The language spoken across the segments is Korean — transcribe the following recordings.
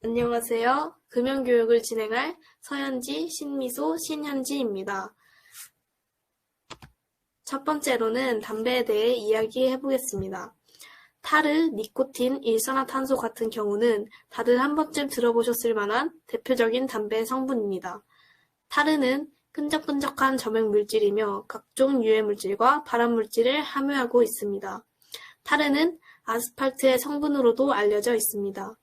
안녕하세요. 금연교육을 진행할 서현지, 신미소, 신현지입니다. 첫 번째로는 담배에 대해 이야기해 보겠습니다. 타르, 니코틴, 일산화탄소 같은 경우는 다들 한 번쯤 들어보셨을 만한 대표적인 담배 성분입니다. 타르는 끈적끈적한 점액 물질이며 각종 유해 물질과 발암 물질을 함유하고 있습니다. 타르는 아스팔트의 성분으로도 알려져 있습니다.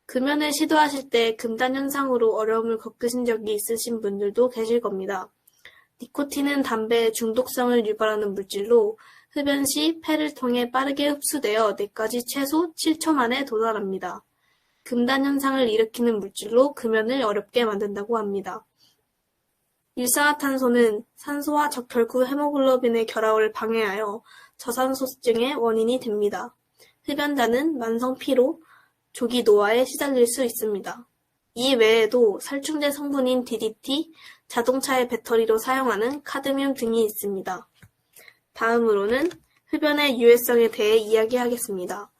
금연을 시도하실 때 금단 현상으로 어려움을 겪으신 적이 있으신 분들도 계실 겁니다. 니코틴은 담배의 중독성을 유발하는 물질로 흡연 시 폐를 통해 빠르게 흡수되어 뇌까지 최소 7초 만에 도달합니다. 금단 현상을 일으키는 물질로 금연을 어렵게 만든다고 합니다. 일산화탄소는 산소와 적혈구 헤모글로빈의 결합을 방해하여 저산소증의 원인이 됩니다. 흡연자는 만성 피로, 조기 노화에 시달릴 수 있습니다. 이 외에도 살충제 성분인 DDT, 자동차의 배터리로 사용하는 카드뮴 등이 있습니다. 다음으로는 흡연의 유해성에 대해 이야기하겠습니다.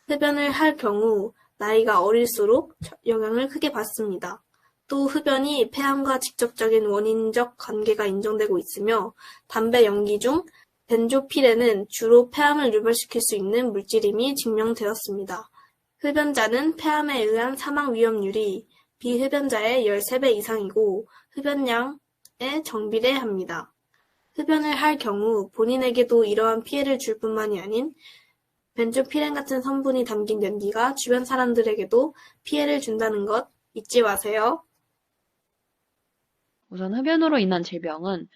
흡연을 할 경우 나이가 어릴수록 영향을 크게 받습니다. 또 흡연이 폐암과 직접적인 원인적 관계가 인정되고 있으며 담배 연기 중 벤조피렌은 주로 폐암을 유발시킬 수 있는 물질임이 증명되었습니다. 흡연자는 폐암에 의한 사망 위험률이 비흡연자의 13배 이상이고 흡연량에 정비례합니다. 흡연을 할 경우 본인에게도 이러한 피해를 줄 뿐만이 아닌 벤조피렌 같은 성분이 담긴 연기가 주변 사람들에게도 피해를 준다는 것 잊지 마세요. 우선 흡연으로 인한 질병은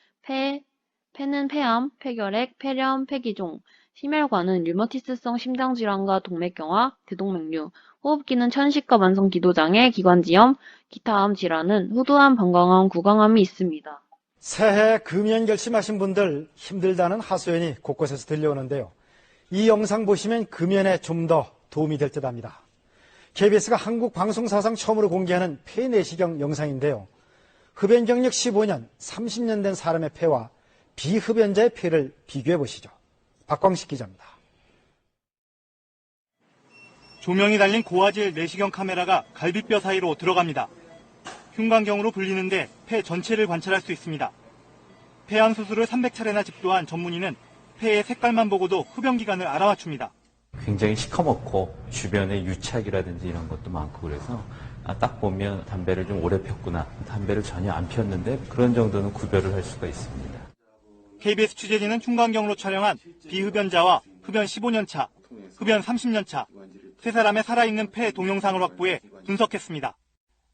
폐는 폐암, 폐결핵, 폐렴, 폐기종, 심혈관은 류머티스성 심장질환과 동맥경화, 대동맥류, 호흡기는 천식과 만성 기도장애, 기관지염, 기타 암 질환은 후두암, 방광암, 구강암이 있습니다. 새해 금연 결심하신 분들 힘들다는 하소연이 곳곳에서 들려오는데요. 이 영상 보시면 금연에 좀 더 도움이 될 듯 합니다. KBS가 한국 방송 사상 처음으로 공개하는 폐내시경 영상인데요. 흡연 경력 15년, 30년 된 사람의 폐와 비흡연자의 폐를 비교해 보시죠. 박광식 기자입니다. 조명이 달린 고화질 내시경 카메라가 갈비뼈 사이로 들어갑니다. 흉곽경으로 불리는데 폐 전체를 관찰할 수 있습니다. 폐암 수술을 300차례나 집도한 전문의는 폐의 색깔만 보고도 흡연 기간을 알아맞춥니다. 굉장히 시커멓고 주변에 유착이라든지 이런 것도 많고 그래서 딱 보면 담배를 좀 오래 폈구나, 담배를 전혀 안 폈는데 그런 정도는 구별을 할 수가 있습니다. KBS 취재진은 흉곽경으로 촬영한 비흡연자와 흡연 15년 차, 흡연 30년 차, 세 사람의 살아있는 폐 동영상을 확보해 분석했습니다.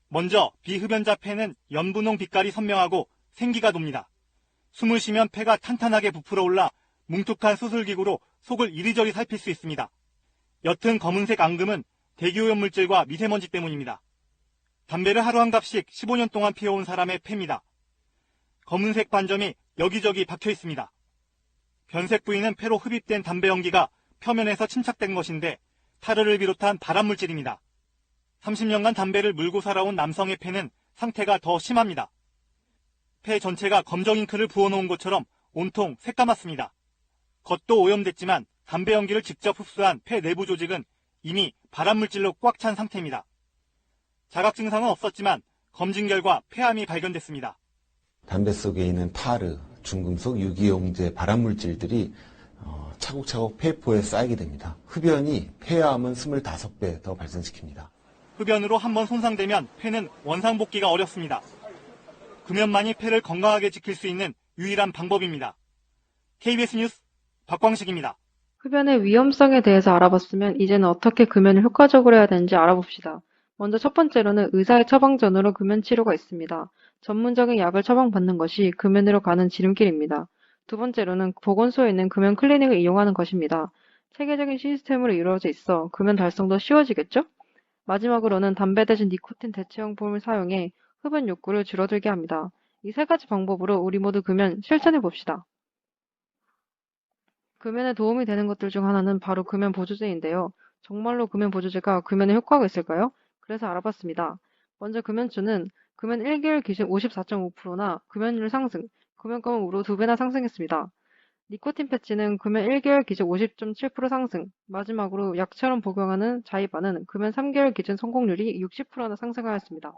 먼저 비흡연자 폐는 연분홍 빛깔이 선명하고 생기가 돕니다. 숨을 쉬면 폐가 탄탄하게 부풀어 올라 뭉툭한 수술기구로 속을 이리저리 살필 수 있습니다. 옅은 검은색 앙금은 대기오염 물질과 미세먼지 때문입니다. 담배를 하루 한 갑씩 15년 동안 피워온 사람의 폐입니다. 검은색 반점이 여기저기 박혀 있습니다. 변색 부위는 폐로 흡입된 담배 연기가 표면에서 침착된 것인데 타르를 비롯한 발암 물질입니다. 30년간 담배를 물고 살아온 남성의 폐는 상태가 더 심합니다. 폐 전체가 검정 잉크를 부어놓은 것처럼 온통 새까맣습니다. 겉도 오염됐지만 담배 연기를 직접 흡수한 폐 내부 조직은 이미 발암 물질로 꽉 찬 상태입니다. 자각 증상은 없었지만 검진 결과 폐암이 발견됐습니다. 담배 속에 있는 타르, 중금속, 유기용제, 발암물질들이 차곡차곡 폐포에 쌓이게 됩니다. 흡연이 폐암은 25배 더 발생시킵니다. 흡연으로 한번 손상되면 폐는 원상복귀가 어렵습니다. 금연만이 폐를 건강하게 지킬 수 있는 유일한 방법입니다. KBS 뉴스 박광식입니다. 흡연의 위험성에 대해서 알아봤으면 이제는 어떻게 금연을 효과적으로 해야 되는지 알아봅시다. 먼저 첫 번째로는 의사의 처방 전으로 금연 치료가 있습니다. 전문적인 약을 처방받는 것이 금연으로 가는 지름길입니다. 두 번째로는 보건소에 있는 금연 클리닉을 이용하는 것입니다. 체계적인 시스템으로 이루어져 있어 금연 달성도 쉬워지겠죠? 마지막으로는 담배 대신 니코틴 대체용품을 사용해 흡연 욕구를 줄어들게 합니다. 이 세 가지 방법으로 우리 모두 금연 실천해 봅시다. 금연에 도움이 되는 것들 중 하나는 바로 금연 보조제인데요. 정말로 금연 보조제가 금연에 효과가 있을까요? 그래서 알아봤습니다. 먼저 금연주는 금연 1개월 기준 54.5%나 금연율 상승, 금연감은 무려 2배나 상승했습니다. 니코틴 패치는 금연 1개월 기준 50.7% 상승, 마지막으로 약처럼 복용하는 자이바는 금연 3개월 기준 성공률이 60%나 상승하였습니다.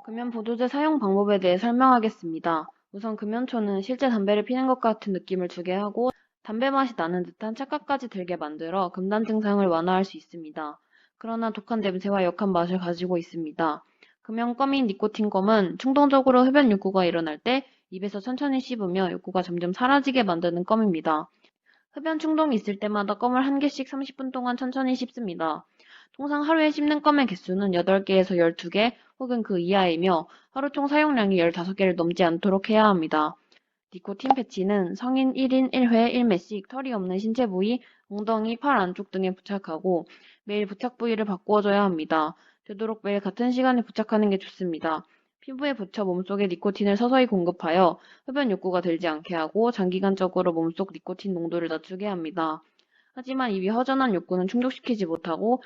금연 보조제 사용 방법에 대해 설명하겠습니다. 우선 금연초는 실제 담배를 피는 것 같은 느낌을 주게 하고 담배 맛이 나는 듯한 착각까지 들게 만들어 금단 증상을 완화할 수 있습니다. 그러나 독한 냄새와 역한 맛을 가지고 있습니다. 금연껌인 니코틴껌은 충동적으로 흡연 욕구가 일어날 때 입에서 천천히 씹으며 욕구가 점점 사라지게 만드는 껌입니다. 흡연 충동이 있을 때마다 껌을 한 개씩 30분 동안 천천히 씹습니다. 통상 하루에 씹는 껌의 개수는 8개에서 12개 혹은 그 이하이며 하루 총 사용량이 15개를 넘지 않도록 해야 합니다. 니코틴 패치는 성인 1인 1회 1매씩 털이 없는 신체 부위, 엉덩이, 팔 안쪽 등에 부착하고 매일 부착 부위를 바꾸어줘야 합니다. 되도록 매일 같은 시간에 부착하는 게 좋습니다. 피부에 붙여 몸속에 니코틴을 서서히 공급하여 흡연 욕구가 들지 않게 하고 장기간적으로 몸속 니코틴 농도를 낮추게 합니다. 하지만 이 허전한 욕구는 충족시키지 못하고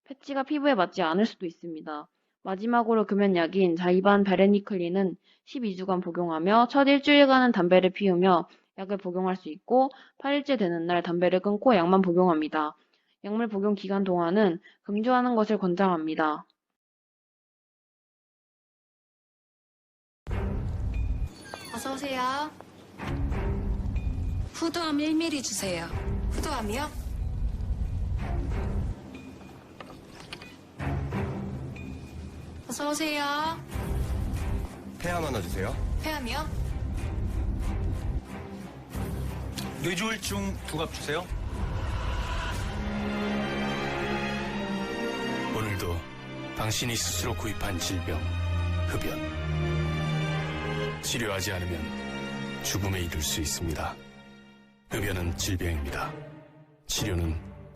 패치가 피부에 맞지 않을 수도 있습니다. 마지막으로 금연약인 자이반 바레니클린은 12주간 복용하며 첫 일주일간은 담배를 피우며 약을 복용할 수 있고 8일째 되는 날 담배를 끊고 약만 복용합니다. 약물 복용 기간 동안은 금주하는 것을 권장합니다. 어서 오세요. 후두암 1mm 주세요. 후두암이요? 어서 오세요. 폐암 하나 주세요. 폐암이요? 뇌졸중 2갑 주세요. 오늘도 당신이 스스로 구입한 질병, 흡연. 치료하지 않으면 죽음에 이를 수 있습니다. 흡연은 질병입니다. 치료는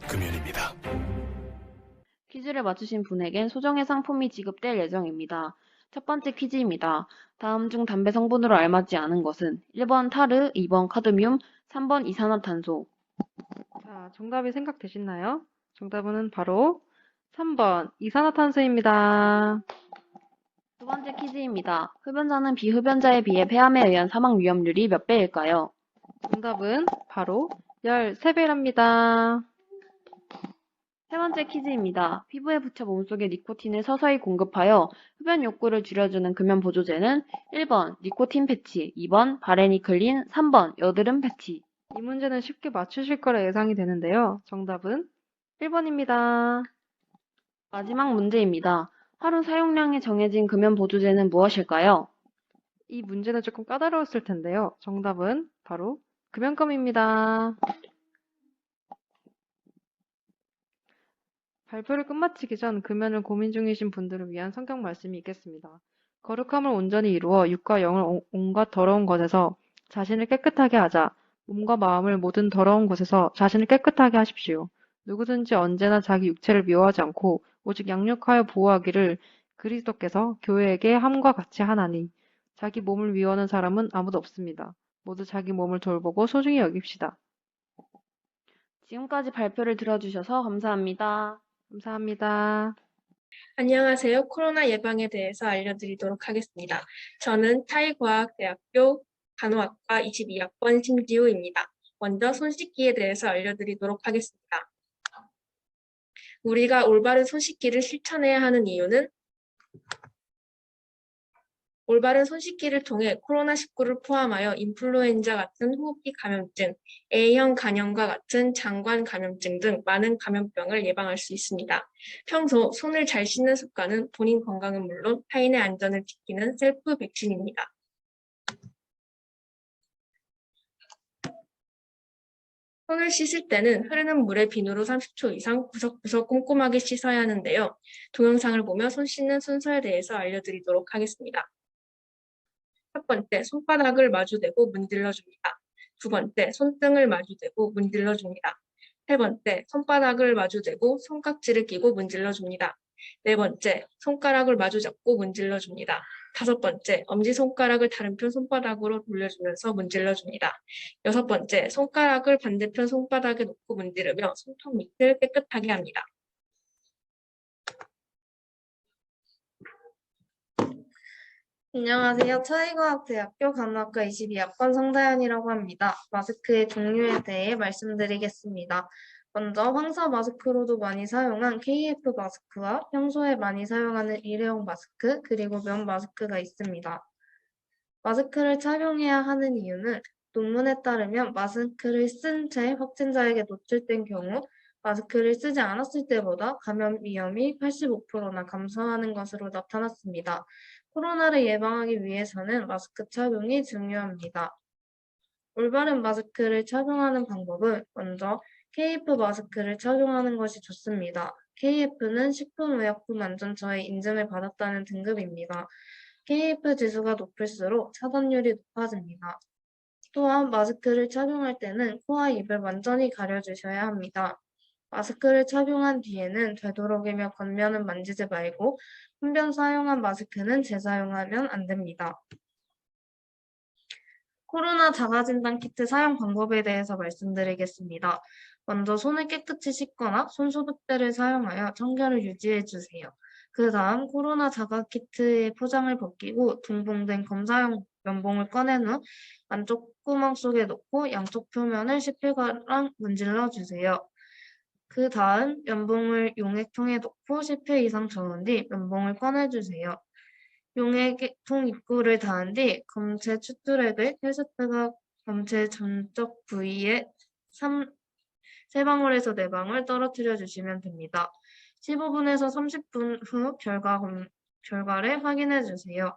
금연입니다. 퀴즈를 맞추신 분에겐 소정의 상품이 지급될 예정입니다. 첫 번째 퀴즈입니다. 다음 중 담배 성분으로 알맞지 않은 것은 1번 타르, 2번 카드뮴, 3번 이산화탄소. 자, 정답이 생각되시나요? 정답은 바로 3번 이산화탄소입니다. 두 번째 퀴즈입니다. 흡연자는 비흡연자에 비해 폐암에 의한 사망 위험률이 몇 배일까요? 정답은 바로 13배랍니다. 세 번째 퀴즈입니다. 피부에 붙여 몸속에 니코틴을 서서히 공급하여 흡연 욕구를 줄여주는 금연 보조제는 1번 니코틴 패치, 2번 바레니클린, 3번 여드름 패치. 이 문제는 쉽게 맞추실 거라 예상이 되는데요. 정답은 1번입니다. 마지막 문제입니다. 하루 사용량이 정해진 금연 보조제는 무엇일까요? 이 문제는 조금 까다로웠을 텐데요. 정답은 바로 금연껌입니다. 발표를 끝마치기 전 금연을 고민 중이신 분들을 위한 성경 말씀이 있겠습니다. 거룩함을 온전히 이루어 육과 영을 온갖 더러운 것에서 자신을 깨끗하게 하자. 몸과 마음을 모든 더러운 곳에서 자신을 깨끗하게 하십시오. 누구든지 언제나 자기 육체를 미워하지 않고 오직 양육하여 보호하기를 그리스도께서 교회에게 함과 같이 하나니 자기 몸을 미워하는 사람은 아무도 없습니다. 모두 자기 몸을 돌보고 소중히 여깁시다. 지금까지 발표를 들어주셔서 감사합니다. 감사합니다. 안녕하세요. 코로나 예방에 대해서 알려드리도록 하겠습니다. 저는 타이과학대학교 간호학과 22학번 심지우입니다. 먼저 손 씻기에 대해서 알려드리도록 하겠습니다. 우리가 올바른 손 씻기를 실천해야 하는 이유는 올바른 손 씻기를 통해 코로나19를 포함하여 인플루엔자 같은 호흡기 감염증, A형 간염과 같은 장관 감염증 등 많은 감염병을 예방할 수 있습니다. 평소 손을 잘 씻는 습관은 본인 건강은 물론 타인의 안전을 지키는 셀프 백신입니다. 손을 씻을 때는 흐르는 물에 비누로 30초 이상 구석구석 꼼꼼하게 씻어야 하는데요. 동영상을 보며 손 씻는 순서에 대해서 알려드리도록 하겠습니다. 첫 번째, 손바닥을 마주대고 문질러줍니다. 두 번째, 손등을 마주대고 문질러줍니다. 세 번째, 손바닥을 마주대고 손깍지를 끼고 문질러줍니다. 네 번째, 손가락을 마주잡고 문질러줍니다. 다섯 번째, 엄지손가락을 다른 편 손바닥으로 돌려주면서 문질러줍니다. 여섯 번째, 손가락을 반대편 손바닥에 놓고 문지르며 손톱 밑을 깨끗하게 합니다. 안녕하세요. 차이과학대학교 간호학과 22학번 성다연이라고 합니다. 마스크의 종류에 대해 말씀드리겠습니다. 먼저 황사 마스크로도 많이 사용한 KF 마스크와 평소에 많이 사용하는 일회용 마스크, 그리고 면 마스크가 있습니다. 마스크를 착용해야 하는 이유는 논문에 따르면 마스크를 쓴 채 확진자에게 노출된 경우 마스크를 쓰지 않았을 때보다 감염 위험이 85%나 감소하는 것으로 나타났습니다. 코로나를 예방하기 위해서는 마스크 착용이 중요합니다. 올바른 마스크를 착용하는 방법은 먼저 KF 마스크를 착용하는 것이 좋습니다. KF는 식품의약품안전처의 인증을 받았다는 등급입니다. KF 지수가 높을수록 차단율이 높아집니다. 또한 마스크를 착용할 때는 코와 입을 완전히 가려주셔야 합니다. 마스크를 착용한 뒤에는 되도록이면 겉면은 만지지 말고 한 번 사용한 마스크는 재사용하면 안 됩니다. 코로나 자가진단 키트 사용 방법에 대해서 말씀드리겠습니다. 먼저 손을 깨끗이 씻거나 손소독제를 사용하여 청결을 유지해 주세요. 그 다음 코로나 자가 키트의 포장을 벗기고 둥봉된 검사용 면봉을 꺼낸 후 안쪽 구멍 속에 넣고 양쪽 표면을 시필가랑 문질러 주세요. 그 다음 면봉을 용액통에 넣고 10회 이상 저은 뒤 면봉을 꺼내주세요. 용액통 입구를 닫은 뒤 검체 추출액을 테스트가 검체 전적 부위에 3방울에서 4방울 떨어뜨려 주시면 됩니다. 15분에서 30분 후 결과를 확인해 주세요.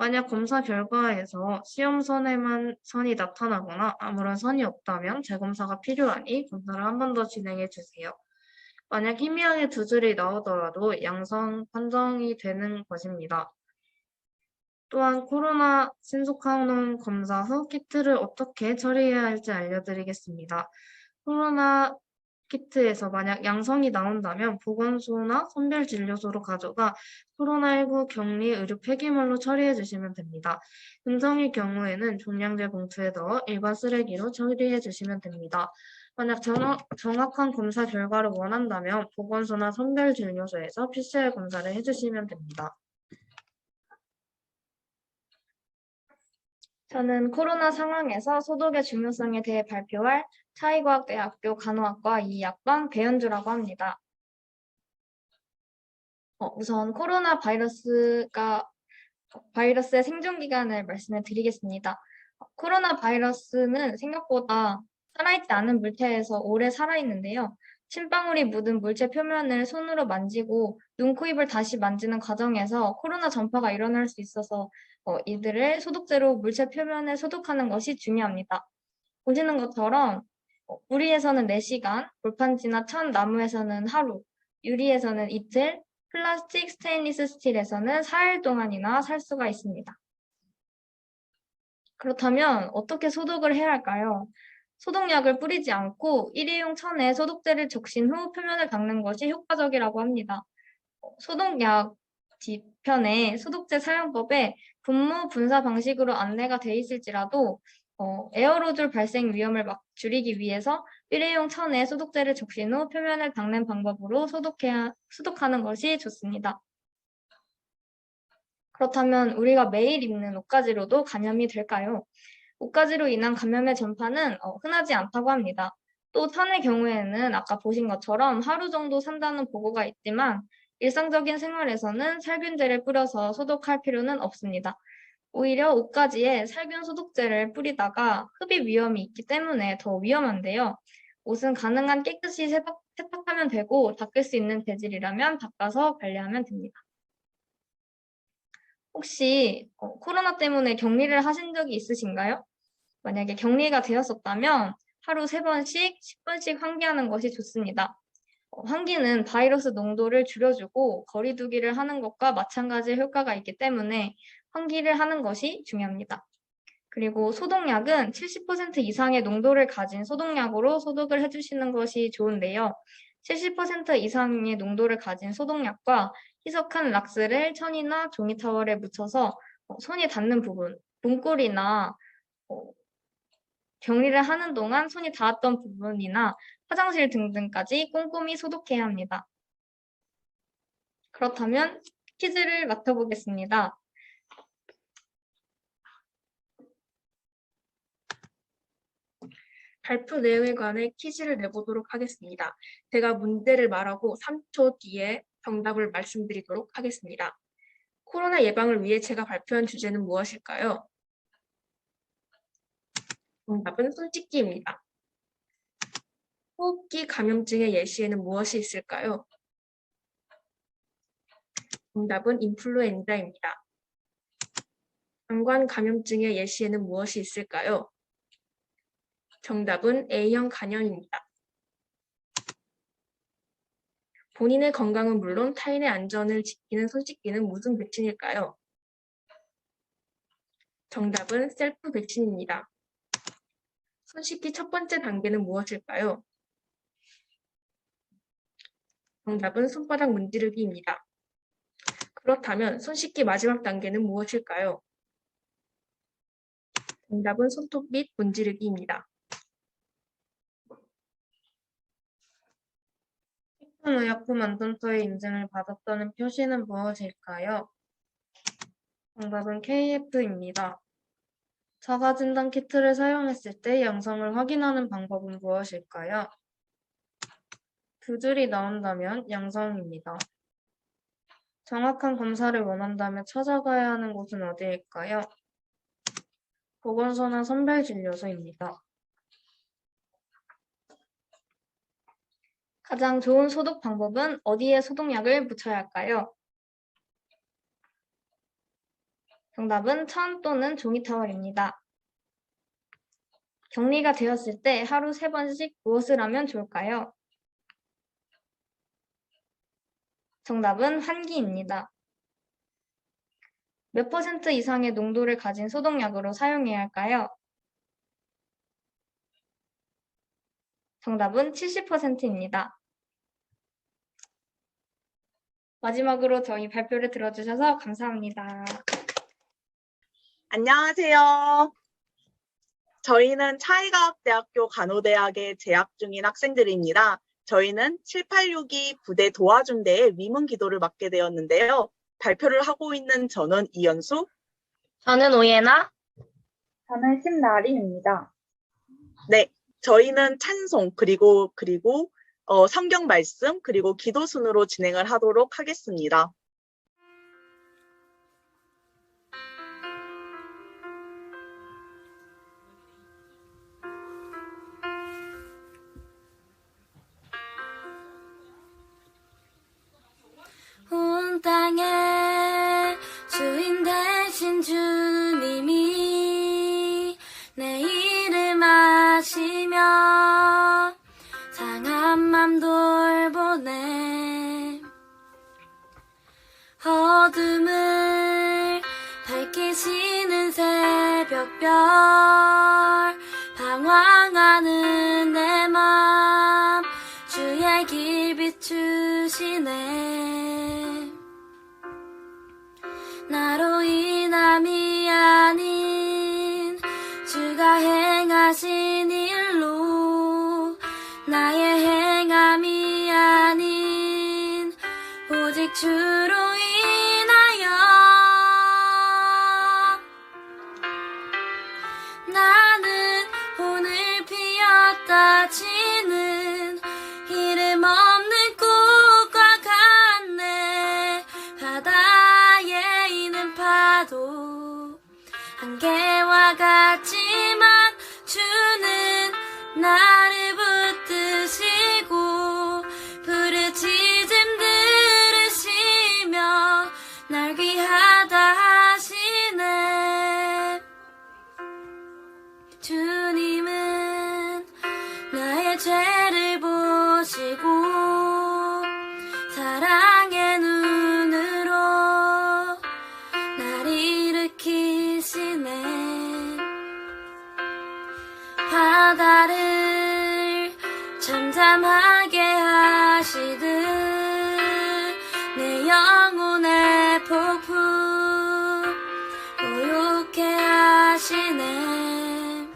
만약 검사 결과에서 시험선에만 선이 나타나거나 아무런 선이 없다면 재검사가 필요하니 검사를 한 번 더 진행해 주세요. 만약 희미하게 두 줄이 나오더라도 양성 판정이 되는 것입니다. 또한 코로나 신속항원 검사 후 키트를 어떻게 처리해야 할지 알려드리겠습니다. 코로나 키트에서 만약 양성이 나온다면 보건소나 선별진료소로 가져가 코로나19 격리 의료 폐기물로 처리해 주시면 됩니다. 음성일 경우에는 종량제 봉투에 넣어 일반 쓰레기로 처리해 주시면 됩니다. 만약 정확한 검사 결과를 원한다면 보건소나 선별진료소에서 PCR 검사를 해주시면 됩니다. 저는 코로나 상황에서 소독의 중요성에 대해 발표할 차이과학대학교 간호학과 2학번 배현주라고 합니다. 우선 코로나 바이러스의 생존 기간을 말씀을 드리겠습니다. 코로나 바이러스는 생각보다 살아있지 않은 물체에서 오래 살아있는데요. 침방울이 묻은 물체 표면을 손으로 만지고 눈, 코, 입을 다시 만지는 과정에서 코로나 전파가 일어날 수 있어서 이들을 소독제로 물체 표면을 소독하는 것이 중요합니다. 보시는 것처럼 우리에서는 4시간, 골판지나 천, 나무에서는 하루, 유리에서는 이틀, 플라스틱, 스테인리스 스틸에서는 4일 동안이나 살 수가 있습니다. 그렇다면 어떻게 소독을 해야 할까요? 소독약을 뿌리지 않고 일회용 천에 소독제를 적신 후 표면을 닦는 것이 효과적이라고 합니다. 소독약 뒤편에 소독제 사용법에 분무 분사 방식으로 안내가 돼 있을지라도 에어로졸 발생 위험을 줄이기 위해서 일회용 천에 소독제를 적신 후 표면을 닦는 방법으로 소독하는 것이 좋습니다. 그렇다면 우리가 매일 입는 옷가지로도 감염이 될까요? 옷가지로 인한 감염의 전파는 흔하지 않다고 합니다. 또 천의 경우에는 아까 보신 것처럼 하루 정도 산다는 보고가 있지만 일상적인 생활에서는 살균제를 뿌려서 소독할 필요는 없습니다. 오히려 옷가지에 살균 소독제를 뿌리다가 흡입 위험이 있기 때문에 더 위험한데요. 옷은 가능한 깨끗이 세탁하면 되고 닦을 수 있는 재질이라면 닦아서 관리하면 됩니다. 혹시 코로나 때문에 격리를 하신 적이 있으신가요? 만약에 격리가 되었었다면 하루 3번씩 10분씩 환기하는 것이 좋습니다. 환기는 바이러스 농도를 줄여주고 거리 두기를 하는 것과 마찬가지 효과가 있기 때문에 환기를 하는 것이 중요합니다. 그리고 소독약은 70% 이상의 농도를 가진 소독약으로 소독을 해주시는 것이 좋은데요. 70% 이상의 농도를 가진 소독약과 희석한 락스를 천이나 종이 타월에 묻혀서 손이 닿는 부분, 문고리나 격리를 하는 동안 손이 닿았던 부분이나 화장실 등등까지 꼼꼼히 소독해야 합니다. 그렇다면 퀴즈를 맞춰보겠습니다. 발표 내용에 관해 퀴즈를 내보도록 하겠습니다. 제가 문제를 말하고 3초 뒤에 정답을 말씀드리도록 하겠습니다. 코로나 예방을 위해 제가 발표한 주제는 무엇일까요? 정답은 손 씻기입니다. 호흡기 감염증의 예시에는 무엇이 있을까요? 정답은 인플루엔자입니다. 방광 감염증의 예시에는 무엇이 있을까요? 정답은 A형 간염입니다. 본인의 건강은 물론 타인의 안전을 지키는 손 씻기는 무슨 백신일까요? 정답은 셀프 백신입니다. 손 씻기 첫 번째 단계는 무엇일까요? 정답은 손바닥 문지르기입니다. 그렇다면 손 씻기 마지막 단계는 무엇일까요? 정답은 손톱 및 문지르기입니다. 식품의약품 안전처의 인증을 받았다는 표시는 무엇일까요? 정답은 KF입니다. 자가진단 키트를 사용했을 때 양성을 확인하는 방법은 무엇일까요? 두 줄이 나온다면 양성입니다. 정확한 검사를 원한다면 찾아가야 하는 곳은 어디일까요? 보건소나 선별진료소입니다. 가장 좋은 소독 방법은 어디에 소독약을 묻혀야 할까요? 정답은 천 또는 종이 타월입니다. 격리가 되었을 때 하루 3번씩 무엇을 하면 좋을까요? 정답은 환기입니다. 몇 % 이상의 농도를 가진 소독약으로 사용해야 할까요? 정답은 70%입니다. 마지막으로 저희 발표를 들어주셔서 감사합니다. 안녕하세요. 저희는 차이과학대학교 간호대학에 재학 중인 학생들입니다. 저희는 7862 부대 도와준대의 위문 기도를 맡게 되었는데요. 발표를 하고 있는 저는 이연수, 저는 오예나, 저는 심나림입니다. 네, 저희는 찬송 그리고 성경 말씀 그리고 기도 순으로 진행을 하도록 하겠습니다. 온 땅의 주인 되신 주님이 내 이름 아시며 상한 맘 돌보네. 어둠을 밝히시는 새벽별 방황하는 내 맘 주의 길 비추시네. 나로 인함이 아닌 주가 행하신 일로 나의 행함이 아닌 오직 주로 인하여 나는 오늘 피었다 지는 이름 없는 꽃과 같네. 바다에 있는 파도 안개와 같지만 주는 나를 붙드시고 부르짖음 들으시며 날 귀하다 하시네. 주님은 나의 죄를 보시고 사랑의 눈으로 날 일으키시네. 바다를 잠잠하게 하시듯 내 영혼의 폭풍 고요케 하시네.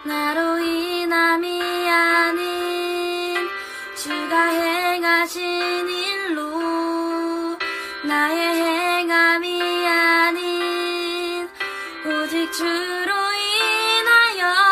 나로 인함이 아닌 주가 행하신 일로 나의 행함이 아닌 오직 주로 인하여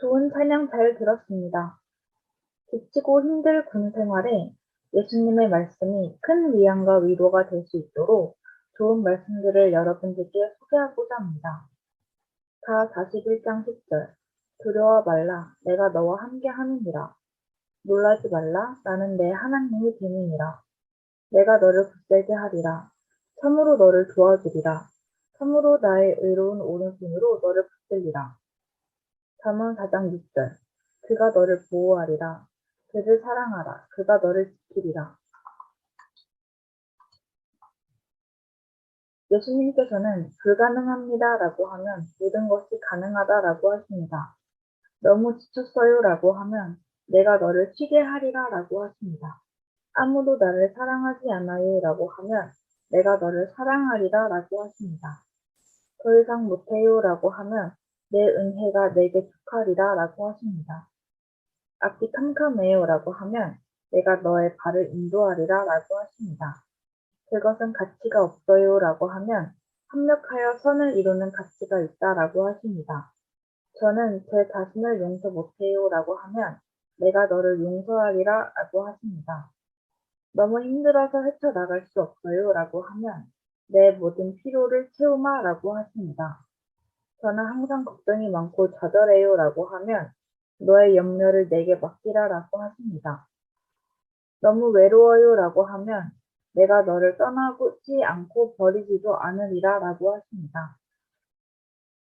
좋은 찬양 잘 들었습니다. 지치고 힘들 군 생활에 예수님의 말씀이 큰 위안과 위로가 될 수 있도록 좋은 말씀들을 여러분들께 소개하고자 합니다. 다 41장 10절 두려워 말라 내가 너와 함께 하느니라. 놀라지 말라 나는 내 하나님이 됨이니라. 내가 너를 붙들게 하리라. 참으로 너를 도와주리라. 참으로 나의 의로운 오른손으로 너를 붙들리라. 잠언 4장 6절 그가 너를 보호하리라. 그를 사랑하라. 그가 너를 지키리라. 예수님께서는 불가능합니다 라고 하면 모든 것이 가능하다 라고 하십니다. 너무 지쳤어요 라고 하면 내가 너를 쉬게 하리라 라고 하십니다. 아무도 나를 사랑하지 않아요 라고 하면 내가 너를 사랑하리라 라고 하십니다. 더 이상 못해요 라고 하면 내 은혜가 내게 족하리라 라고 하십니다. 앞이 캄캄해요 라고 하면 내가 너의 발을 인도하리라 라고 하십니다. 그것은 가치가 없어요 라고 하면 합력하여 선을 이루는 가치가 있다 라고 하십니다. 저는 제 자신을 용서 못해요 라고 하면 내가 너를 용서하리라 라고 하십니다. 너무 힘들어서 헤쳐나갈 수 없어요 라고 하면 내 모든 피로를 채우마 라고 하십니다. 저는 항상 걱정이 많고 좌절해요 라고 하면 너의 염려를 내게 맡기라 라고 하십니다. 너무 외로워요 라고 하면 내가 너를 떠나지 않고 버리지도 않으리라 라고 하십니다.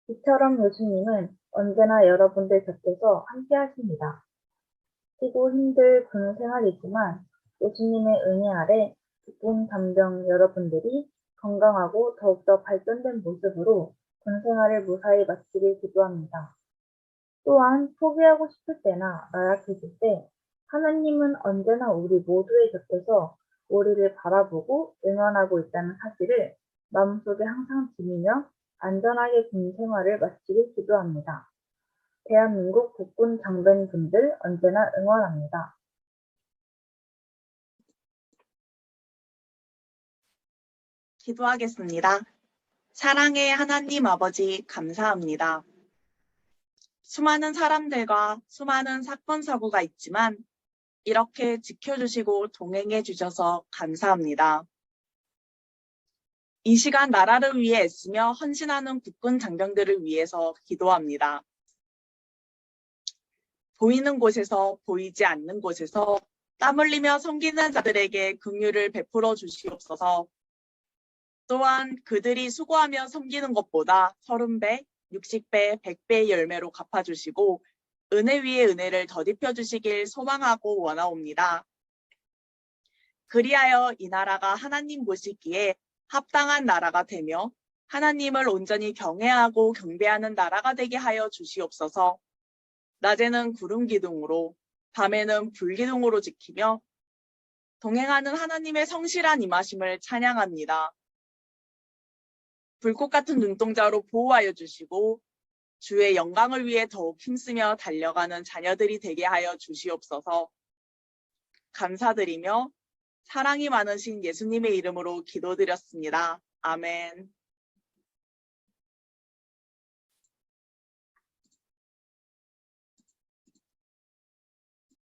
이처럼 예수님은 언제나 여러분들 곁에서 함께 하십니다. 쉬고 힘들 군 생활이지만 예수님의 은혜 아래 기쁜 잠정 여러분들이 건강하고 더욱더 발전된 모습으로 군 생활을 무사히 마치길 기도합니다. 또한 포기하고 싶을 때나 나약해질 때 하나님은 언제나 우리 모두의 곁에서 우리를 바라보고 응원하고 있다는 사실을 마음속에 항상 지니며 안전하게 군 생활을 마치길 기도합니다. 대한민국 국군 장병분들 언제나 응원합니다. 기도하겠습니다. 사랑의 하나님 아버지 감사합니다. 수많은 사람들과 수많은 사건 사고가 있지만 이렇게 지켜주시고 동행해 주셔서 감사합니다. 이 시간 나라를 위해 애쓰며 헌신하는 국군 장병들을 위해서 기도합니다. 보이는 곳에서 보이지 않는 곳에서 땀 흘리며 섬기는 자들에게 긍휼을 베풀어 주시옵소서. 또한 그들이 수고하며 섬기는 것보다 30배, 60배, 100배의 열매로 갚아주시고 은혜 위에 은혜를 더딥혀 주시길 소망하고 원하옵니다. 그리하여 이 나라가 하나님 보시기에 합당한 나라가 되며 하나님을 온전히 경외하고 경배하는 나라가 되게 하여 주시옵소서. 낮에는 구름 기둥으로 밤에는 불 기둥으로 지키며 동행하는 하나님의 성실한 임하심을 찬양합니다. 불꽃 같은 눈동자로 보호하여 주시고 주의 영광을 위해 더욱 힘쓰며 달려가는 자녀들이 되게 하여 주시옵소서. 감사드리며 사랑이 많으신 예수님의 이름으로 기도드렸습니다. 아멘.